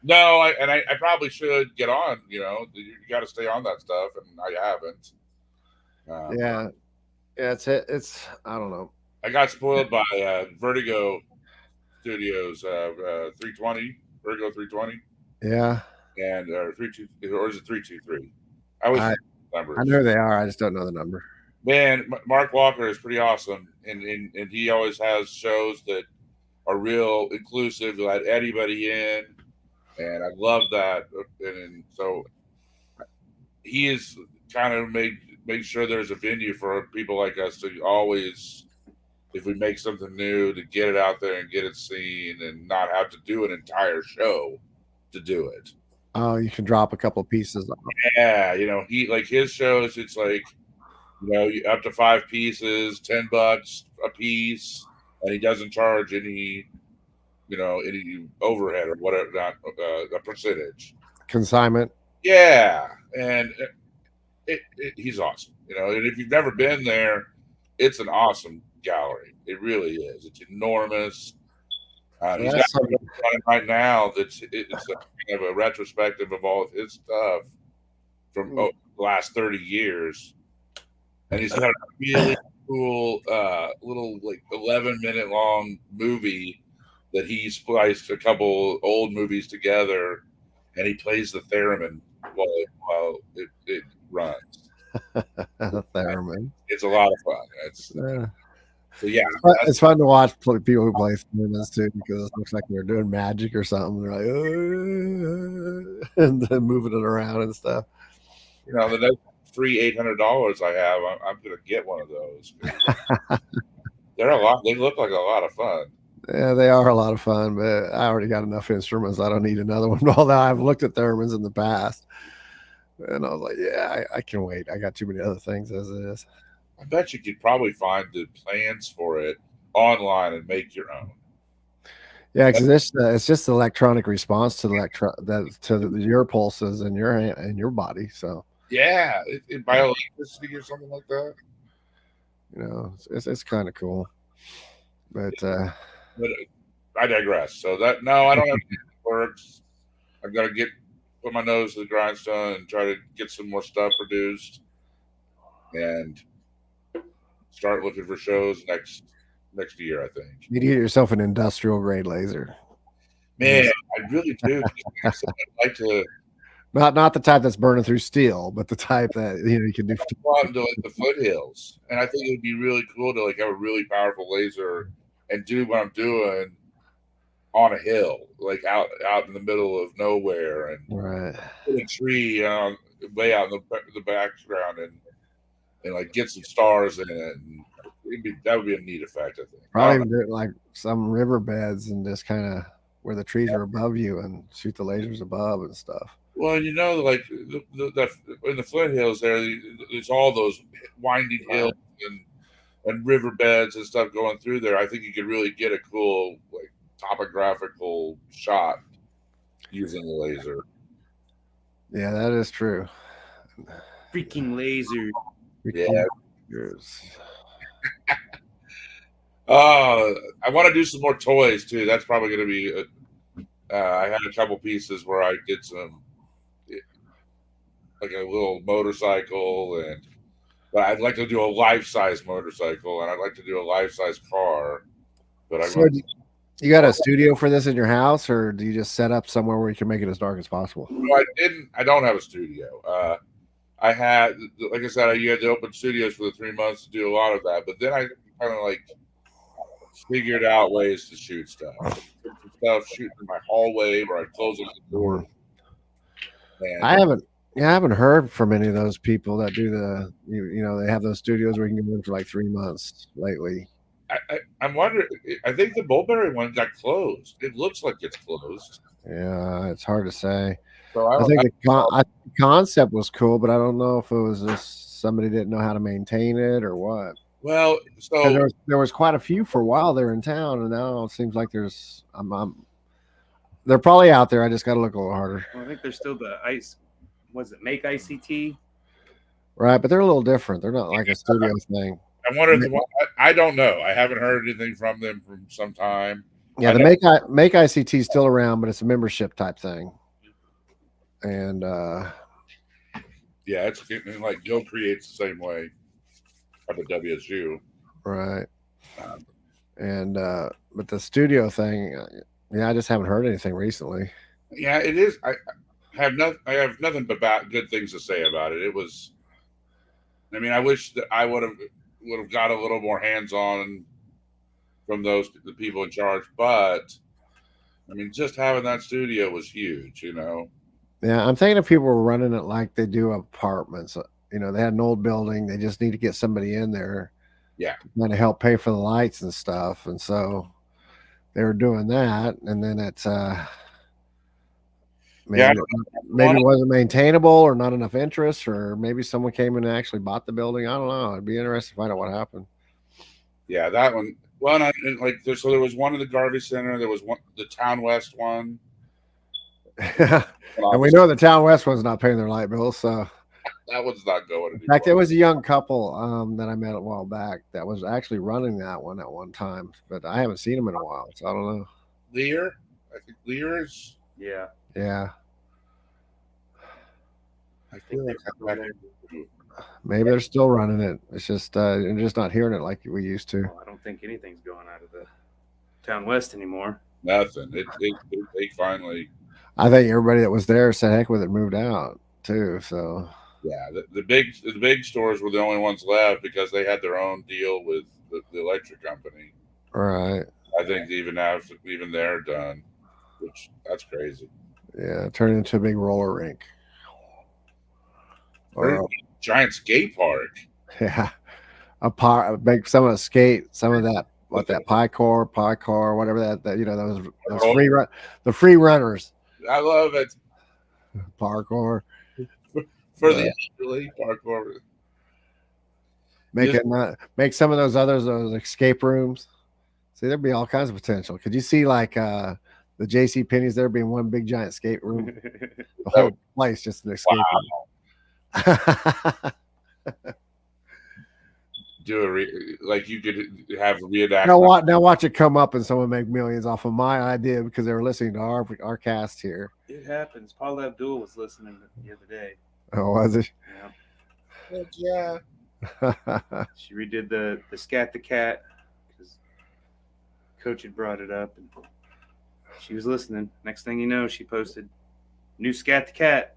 No, I probably should get on. You know, you got to stay on that stuff, and I haven't. Yeah, it's I don't know. I got spoiled by Vertigo Studios 320, Vertigo 320. Yeah, and 32, or is it 323? I know they are. I just don't know the number. Man, Mark Walker is pretty awesome, and he always has shows that are real inclusive, let anybody in, and I love that. And so he is kind of made sure there's a venue for people like us to always, if we make something new, to get it out there and get it seen, and not have to do an entire show to do it. Oh, you can drop a couple of pieces off. Yeah, you know, he like his shows. It's like, you know, up to 5 pieces, $10 a piece, and he doesn't charge any, you know, any overhead or whatever, not a percentage. Consignment. Yeah, and he's awesome, you know. And if you've never been there, it's an awesome gallery. It really is. It's enormous. He's got something right now it's kind of a retrospective of all of his stuff from the last 30 years. And he's got a really cool little like 11-minute long movie that he spliced a couple old movies together, and he plays the theremin while it runs. Theremin. It's a lot of fun. So yeah, it's fun to watch people who play theremins too, because it looks like they're doing magic or something. They're like, and then moving it around and stuff. You know, the next free $800 I have, I'm going to get one of those. They're a lot. They look like a lot of fun. Yeah, they are a lot of fun, but I already got enough instruments. I don't need another one. Although I've looked at Thermans in the past, and I was like, yeah, I can wait. I got too many other things as it is. I bet you could probably find the plans for it online and make your own. Yeah, because it's just the electronic response to your pulses and your body. So Yeah, by electricity or something like that. it's kind of cool. But But I digress. So I don't have anything that works. I've got to put my nose to the grindstone and try to get some more stuff produced, and start looking for shows next year. I think. you need to get yourself an industrial grade laser. Man, I really do. I'd like to. Not the type that's burning through steel, but the type that you can do. Go out into like the foothills, and I think it would be really cool to like have a really powerful laser and do what I'm doing on a hill, like out in the middle of nowhere, and put a tree way out in the background, and like get some stars in it. And that would be a neat effect, I think. Probably even do it like some riverbeds and just kind of where the trees are above you and shoot the lasers above and stuff. Well, like in the foothills there's all those winding hills and riverbeds and stuff going through there. I think you could really get a cool like topographical shot using the laser. Yeah, that is true. Freaking laser. Yeah. I want to do some more toys too. That's probably going to be. I had a couple pieces where I did some, like a little motorcycle, but I'd like to do a life-size motorcycle, and I'd like to do a life-size car. But you got a studio for this in your house, or do you just set up somewhere where you can make it as dark as possible? No, I don't have a studio. I had, like I said, you had to open studios for the 3 months to do a lot of that. But then I kind of like figured out ways to shoot stuff. Shooting in my hallway where I close the door. And I haven't heard from any of those people that do they have those studios where you can go in for like 3 months lately. I'm wondering. I think the Mulberry one got closed. It looks like it's closed. Yeah, it's hard to say. So I think the concept was cool, but I don't know if it was just somebody didn't know how to maintain it or what. Well, so there was quite a few for a while there in town, and now it seems like they're probably out there. I just got to look a little harder. Well, I think there's still the Make ICT? Right, but they're a little different. They're not like a studio thing. I wonder if I don't know. I haven't heard anything from them from some time. Yeah, the Make ICT is still around, but it's a membership type thing. And yeah, it's like Go Create's the same way at the WSU. Right. But the studio thing, I just haven't heard anything recently. Yeah, it is. I have nothing but good things to say about it. It was. I mean, I wish that I would have got a little more hands-on from the people in charge, but I mean, just having that studio was huge, Yeah, I'm thinking if people were running it like they do apartments. They had an old building. They just need to get somebody in there. Yeah. To kind of help pay for the lights and stuff. And so they were doing that. And then it's maybe it wasn't maintainable or not enough interest, or maybe someone came in and actually bought the building. I don't know. It'd be interesting to find out what happened. Yeah, that one. Well, so there was one in the Garvey Center. There was one, the Town West one. And we know the Town West one's not paying their light bills, so that one's not going anymore. In fact, there was a young couple that I met a while back that was actually running that one at one time, but I haven't seen them in a while, so I don't know. Lear? I think Lear is. Yeah. Yeah. I feel like maybe they're still running it. It's just you're just not hearing it like we used to. Well, I don't think anything's going out of the Town West anymore. Nothing. They finally. I think everybody that was there said heck with it, moved out too. So yeah, the big stores were the only ones left because they had their own deal with the electric company. Right. I think even they're done, which that's crazy. Yeah, turning into a big roller rink. Or a giant skate park. Yeah. make some of the skate, some of that, that pie car, whatever that those the free runners. I love it. Parkour. For the elderly, parkour. Make some of those others, those escape rooms. See, there'd be all kinds of potential. Could you see like the J.C. Penney's there being one big giant escape room? The whole place just an escape room. Like you could have reenactment. Now watch it come up and someone make millions off of my idea because they were listening to our cast here. It happens. Paula Abdul was listening the other day. Oh, was it? Yeah. She redid the Scat the Cat because Coach had brought it up and she was listening. Next thing you know, she posted new Scat the Cat.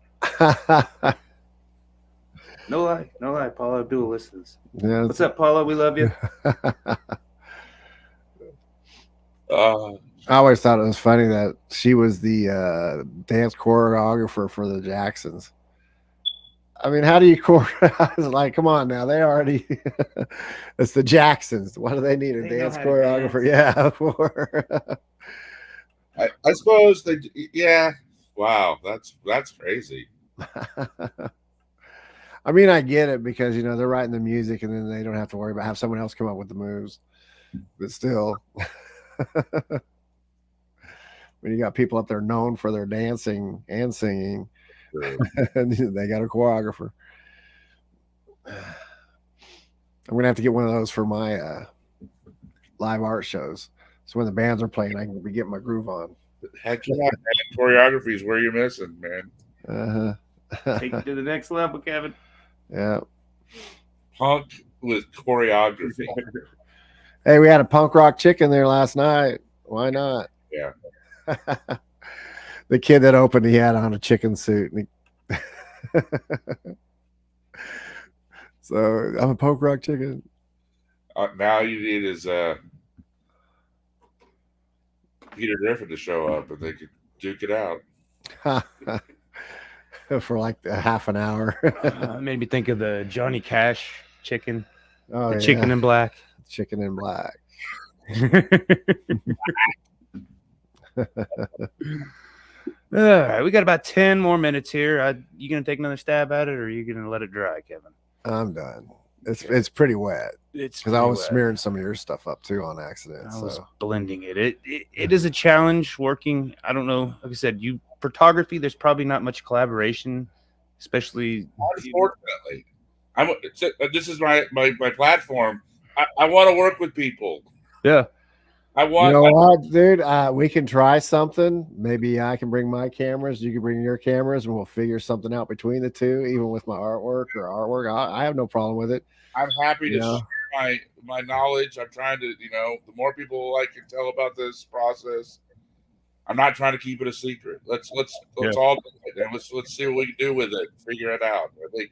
No lie. Paula Abdul listens. Yeah, what's up, Paula? We love you. I always thought it was funny that she was the dance choreographer for the Jacksons. I mean, how do you choreograph? Like, come on now. They already, it's the Jacksons. Why do they need a dance choreographer? Yeah. I suppose they, yeah. Wow. That's crazy. I mean, I get it because, they're writing the music and then they don't have to worry about have someone else come up with the moves. But still, when you got people up there known for their dancing and singing, and they got a choreographer. I'm going to have to get one of those for my live art shows. So when the bands are playing, I can be getting my groove on. Heck yeah, man. Choreography is where you're missing, man. Take it to the next level, Kevin. Yeah. Punk with choreography. Hey, we had a punk rock chicken there last night. Why not? Yeah. The kid that opened, he had on a chicken suit. And so I'm a punk rock chicken. Now you need is Peter Griffin to show up and they could duke it out. For like a half an hour. Made me think of the Johnny Cash chicken. Oh, the Chicken in Black. Chicken in Black. All right, we got about 10 more minutes here. You gonna take another stab at it, or are you gonna let it dry, Kevin? I'm done. It's pretty wet. It's because I was smearing some of your stuff up too on accident. I was blending it. It is a challenge working. I don't know. Like I said, photography. There's probably not much collaboration, especially. Unfortunately, this is my platform. I want to work with people. Yeah. What, dude? We can try something. Maybe I can bring my cameras. You can bring your cameras, and we'll figure something out between the two. Even with my artwork, I have no problem with it. I'm happy to share my knowledge. I'm trying to, the more people I can tell about this process. I'm not trying to keep it a secret. Let's all do it, and let's see what we can do with it. Figure it out. I think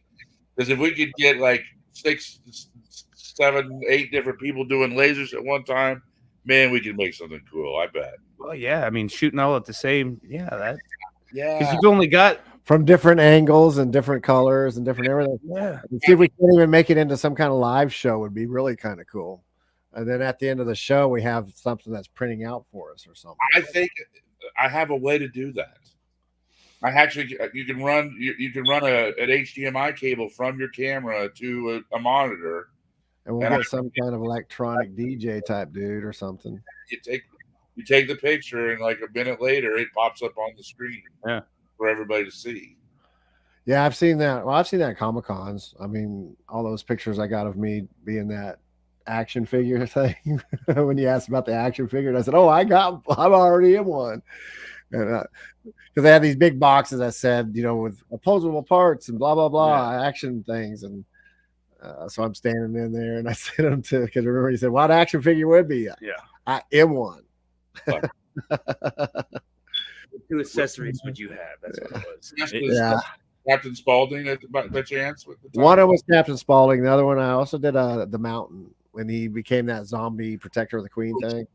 because if we could get like 6, 7, 8 different people doing lasers at one time. Man, we can make something cool. I bet. Well, yeah. I mean, shooting all at the same. Yeah, because you've only got from different angles and different colors and different everything. Yeah. And see if we can even make it into some kind of live show would be really kind of cool. And then at the end of the show, we have something that's printing out for us or something. I think I have a way to do that. You can run an HDMI cable from your camera to a monitor. And we'll get some kind of electronic DJ type dude or something. You take the picture, and like a minute later, it pops up on the screen. Yeah, for everybody to see. Yeah, I've seen that. Well, I've seen that at Comic-Cons. I mean, all those pictures I got of me being that action figure thing. When you asked about the action figure, and I said, "Oh, I'm already in one." And because they had these big boxes that said, with opposable parts and blah blah blah action things and. So I'm standing in there, and I sent him to because remember he said, "What action figure would be?" Yeah, I am one. What 2 accessories would you have? That's what it was. Yeah, Captain Spaulding by chance. One of them was Captain Spaulding. The other one I also did the Mountain when he became that zombie protector of the Queen thing.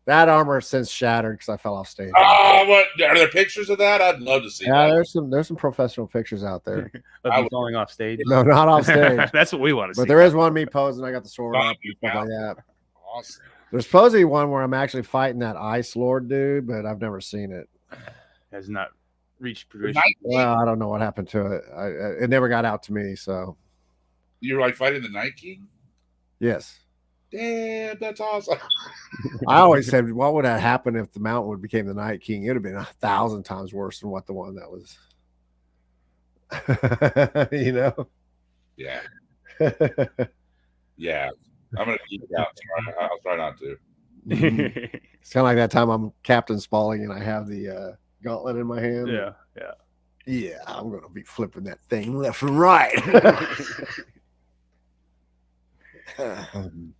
That armor has since shattered because I fell off stage. Oh, what are there pictures of that? I'd love to see Yeah, that. there's some professional pictures out there. Of you falling off stage. No, not off stage. That's what we want to see. But there is one of me posing. I got the sword up and stuff like that. Awesome. There's supposed to be one where I'm actually fighting that Ice Lord dude, but I've never seen it. Has not reached fruition. Well, I don't know what happened to it. It never got out to me. So You're like fighting the Night King? yes. Damn, that's awesome. I always said, what would have happened if the Mountain would became the Night King? It would have been 1,000 times worse than what the one that was. You know? Yeah. Yeah. I'm gonna keep it out. I'll try not to. It's kind of like that time I'm Captain Spaulding and I have the gauntlet in my hand. Yeah, I'm gonna be flipping that thing left and right.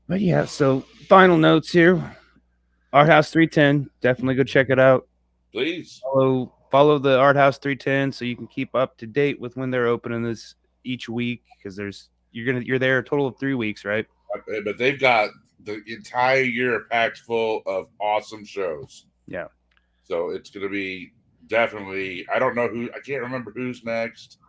But yeah, so final notes here. Art House 310. Definitely go check it out. Please. Follow the Art House 310 so you can keep up to date with when they're opening this each week, because you're there a total of 3 weeks, right? But they've got the entire year packed full of awesome shows. Yeah. So it's gonna be definitely, I don't know I can't remember who's next,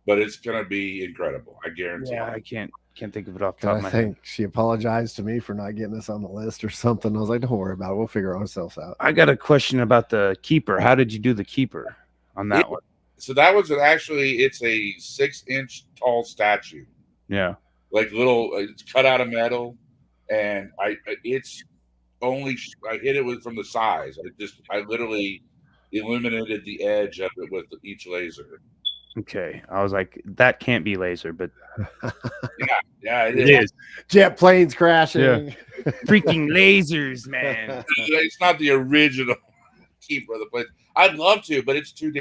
but it's gonna be incredible. I guarantee. Yeah, I can't think of it off the top of my I head. think she apologized to me for not getting us on the list or something. I was like, don't worry about it. We'll figure ourselves out. I got a question about the keeper. How did you do the keeper on that one? So that was it's a 6-inch tall statue. Yeah. Like it's cut out of metal, and I hit it from the size. I literally illuminated the edge of it with each laser. Okay, I was like, that can't be laser, but yeah, it is. Jet planes crashing. Yeah. Freaking lasers, man. It's not the original keeper of the place. I'd love to, but it's too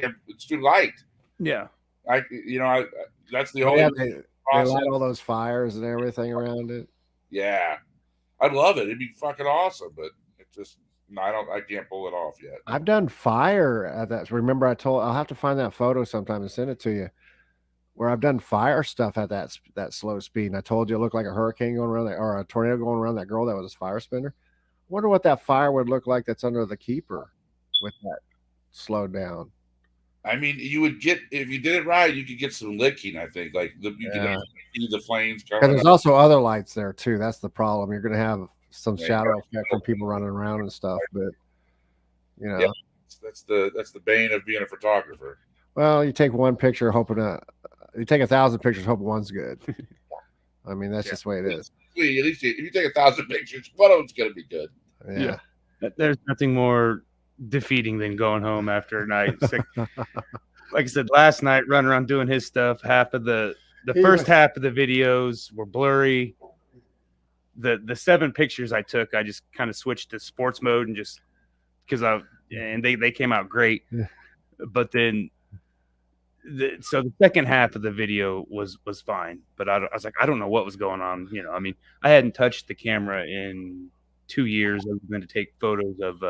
light. Yeah. That's the only. They light all those fires and everything around it. Yeah, I'd love it. It'd be fucking awesome, but it's just I can't pull it off yet. I've done fire at that. Remember, I'll have to find that photo sometime and send it to you, where I've done fire stuff at that slow speed. And I told you it looked like a hurricane going around or a tornado going around that girl that was a fire spinner. Wonder what that fire would look like that's under the keeper with that slowed down. I mean, you would get, if you did it right, you could get some licking. I think, like you could see the flames coming. And there's also other lights there too. That's the problem. You're going to have some shadow effect from people running around and stuff. But that's the bane of being a photographer. Well, you take one picture, you take 1,000 pictures, hoping one's good. I mean, that's just the way it is. At least if you take 1,000 pictures, one of them's going to be good. Yeah. There's nothing more defeating than going home after a night. Like I said, last night, running around doing his stuff. Half of the first half of the videos were blurry. The 7 pictures I took, I just kind of switched to sports mode and just because they came out great. Yeah. But then, so the second half of the video was fine. But I was like, I don't know what was going on. I mean, I hadn't touched the camera in 2 years. I was going to take photos of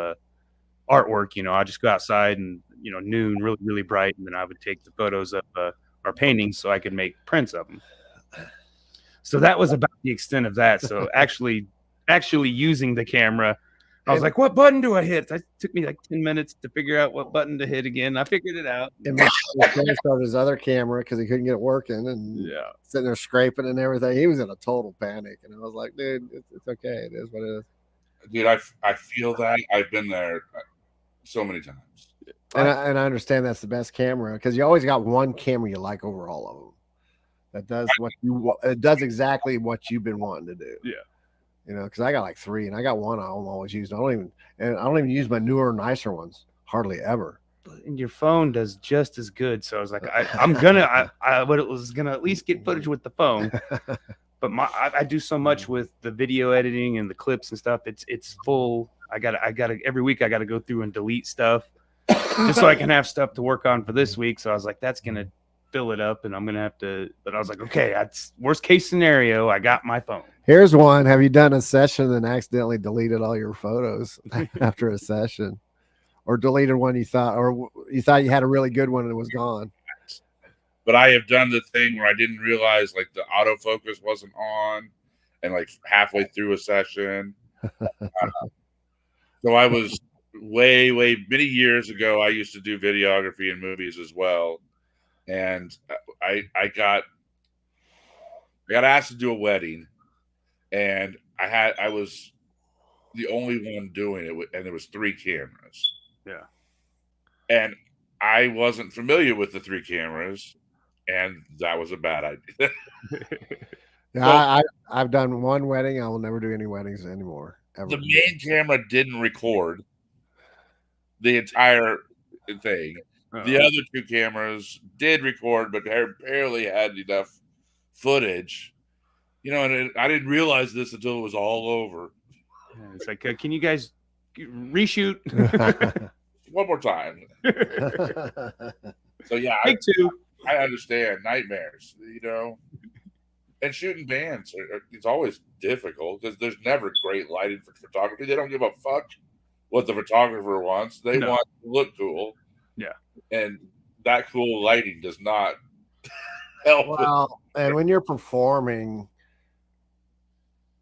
artwork. I just go outside and noon, really really bright, and then I would take the photos of our paintings so I could make prints of them. So that was about the extent of that. So actually using the camera, I was like, what button do I hit? It took me like 10 minutes to figure out what button to hit again. I figured it out. And started his other camera because he couldn't get it working, and sitting there scraping and everything. He was in a total panic, and I was like, dude, it's okay. It is what it is. Dude, I feel that. I've been there so many times. And I understand that's the best camera because you always got one camera you like over all of them. That does it does exactly what you've been wanting to do. Yeah. Because I got like 3, and I got one I always use. I don't even use my newer, nicer ones hardly ever. And your phone does just as good. So I was like, I was gonna at least get footage with the phone. But I do so much with the video editing and the clips and stuff. It's full. I got every week I got to go through and delete stuff just so I can have stuff to work on for this week. So I was like, that's gonna fill it up, and I'm gonna have to. But I was like, okay, that's worst case scenario. I got my phone. Here's one. Have you done a session and accidentally deleted all your photos after a session, or deleted one you thought you had a really good one and it was gone? But I have done the thing where I didn't realize like the autofocus wasn't on, and like halfway through a session. So I was way many years ago. I used to do videography in movies as well, and I got asked to do a wedding, and I was the only one doing it, and there was 3 cameras. Yeah. And I wasn't familiar with the 3 cameras, and that was a bad idea. Yeah, I've done one wedding. I will never do any weddings anymore. Ever. The main camera didn't record the entire thing. The other 2 cameras did record, but they barely had enough footage. You know, and I didn't realize this until it was all over. Yeah, it's like, can you guys reshoot? One more time. So yeah, Take 2. I understand nightmares, you know. And shooting bands, it's always difficult because there's never great lighting for photography. They don't give a fuck what the photographer wants. They want to look cool. Yeah. And that cool lighting does not help. Well, and when you're performing,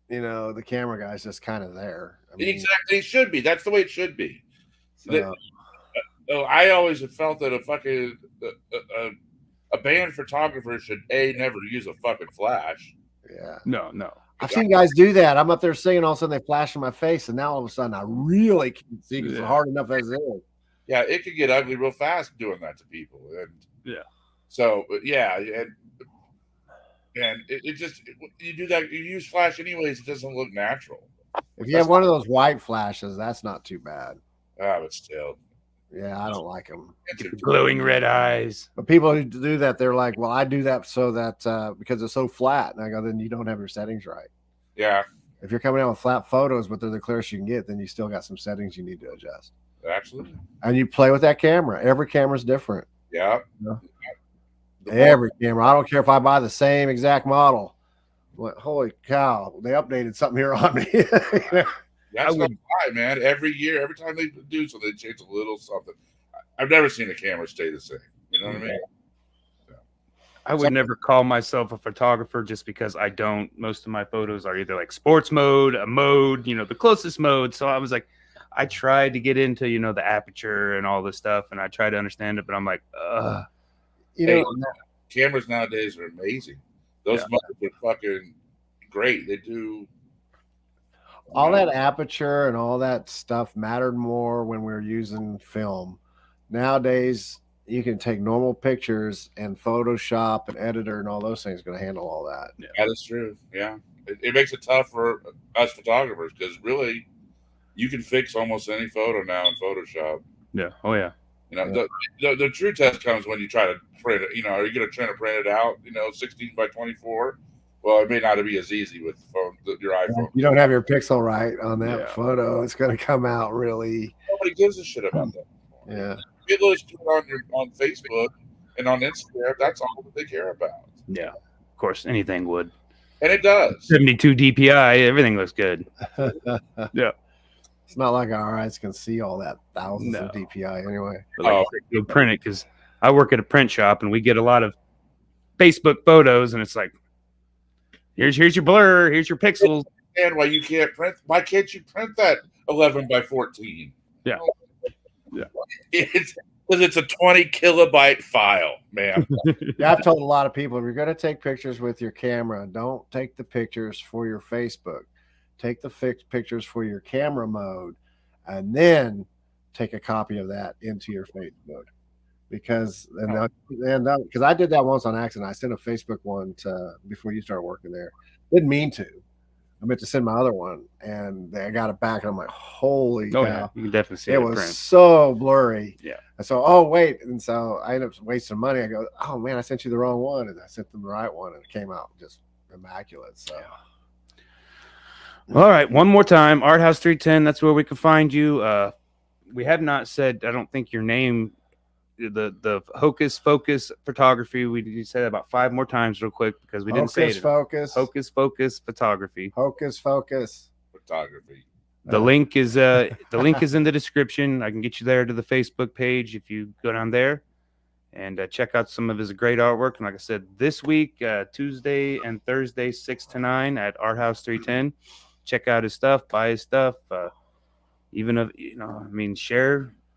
you know, the camera guy's just kind of there. I mean, exactly. It should be. That's the way it should be. So, I always have felt that a band photographer should never use a fucking flash. Yeah. No. I've seen guys do that. I'm up there singing, all of a sudden they flash in my face, and now all of a sudden I really can't see because it's hard enough as it is. Yeah, it could get ugly real fast doing that to people. And so yeah, and it just you do that. You use flash anyways. It doesn't look natural. If you have one of those white flashes, that's not too bad. But still. Yeah, I don't like them. Glowing red eyes. But people who do that, they're like, well, I do that so that because it's so flat. And I go, then you don't have your settings right. Yeah. If you're coming out with flat photos, but they're the clearest you can get, then you still got some settings you need to adjust. Absolutely. And you play with that camera. Every camera's different. Yeah. Every camera. I don't care if I buy the same exact model. Like, holy cow, they updated something here on me. That's not why, man. Every year, every time they do something, they change a little something. I've never seen a camera stay the same. You know what I mean? So. I would never call myself a photographer just because I don't. Most of my photos are either like sports mode, a mode, you know, the closest mode. So I was like, I tried to get into, you know, the aperture and all this stuff, and I try to understand it, but I'm like, you know, cameras nowadays are amazing. Those modes are fucking great. They do. All that aperture and all that stuff mattered more when we were using film. Nowadays, you can take normal pictures, and Photoshop and editor and all those things are going to handle all that. Yeah, that is true. Yeah. It makes it tough for us photographers because really you can fix almost any photo now in Photoshop. Yeah. Oh, yeah. You know, the true test comes when you try to print it. You know, are you going to try to print it out, you know, 16 by 24? Well, it may not be as easy with your iPhone. You don't have your pixel right on that photo. It's going to come out really. Nobody gives a shit about that. Yeah. People just do it on Facebook and on Instagram. That's all that they care about. Yeah. Of course, anything would. And it does. 72 DPI, everything looks good. Yeah. It's not like our eyes can see all that thousands of DPI anyway. But like, you'll print it because I work at a print shop and we get a lot of Facebook photos, and it's like, here's your blur, here's your pixels. And why you can't print? Why can't you print that 11 by 14? Yeah, yeah. It's because it's a 20 kilobyte file, man. Yeah, I've told a lot of people, if you're going to take pictures with your camera, don't take the pictures for your Facebook. Take the pictures for your camera mode, and then take a copy of that into your Facebook. Because because I did that once on accident. I sent a Facebook one before you started working there. Didn't mean to. I meant to send my other one, and I got it back, and I'm like, holy cow. Yeah. You can definitely see it was so blurry. Yeah. And so, wait. And so I ended up wasting money. I go, oh, man, I sent you the wrong one. And I sent them the right one, and it came out just immaculate. So. All right. One more time. Art House 310. That's where we can find you. We have not said, I don't think, your name. The Hocus Focus photography. We said it about 5 more times real quick because we didn't say it. Hocus Focus photography. Hocus Focus photography. The link is in the description. I can get you there to the Facebook page if you go down there and check out some of his great artwork. And like I said, this week, Tuesday and Thursday, 6 to 9 at Art House 310. Check out his stuff, buy his stuff. Even if I mean,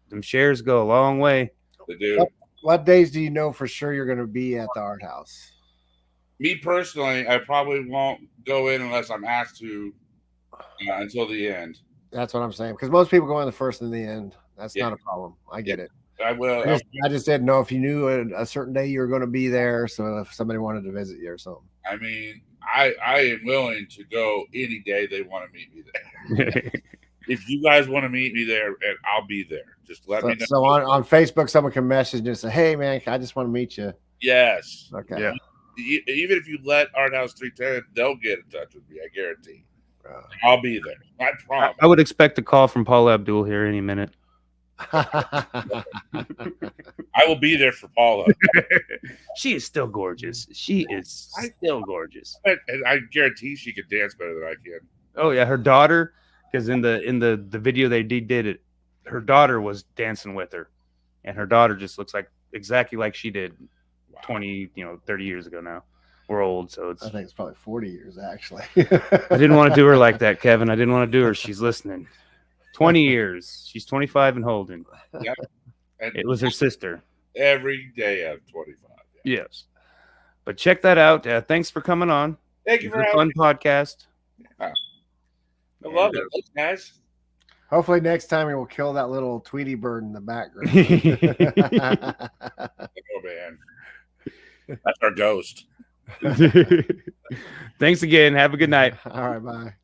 them shares go a long way. They do. What days do you know for sure you're going to be at the art house? Me personally, I probably won't go in unless I'm asked to until the end. That's what I'm saying. Because most people go in the first and the end. That's Yeah. not a problem. I get it. I will. I just didn't know if you knew a certain day you were going to be there. So if somebody wanted to visit you or something. I mean, I am willing to go any day they want to meet me there. If you guys want to meet me there, I'll be there. Just let me know. So on Facebook, someone can message and say, "Hey, man, I just want to meet you." Yes. Okay. Yeah. Even if you let Art House 310, they'll get in touch with me. I guarantee. I'll be there. I promise. I would expect a call from Paula Abdul here any minute. I will be there for Paula. She is still gorgeous. She is still gorgeous. And I guarantee she can dance better than I can. Oh yeah, her daughter. Because in the video they did it, her daughter was dancing with her, and her daughter just looks like exactly like she did 20, 30 years ago. Now we're old, so I think it's probably 40 years actually. I didn't want to do her like that, Kevin. I didn't want to do her. She's listening. 20 years. She's 25 and holding. Yep. And It was her sister. every day I'm 25. Yes. But check that out. Thanks for coming on. Thank you It for was a having fun podcast. I love it. Thanks, guys. Hopefully next time we will kill that little Tweety bird in the background. Oh man, that's our ghost. Thanks again. Have a good night. All right, bye.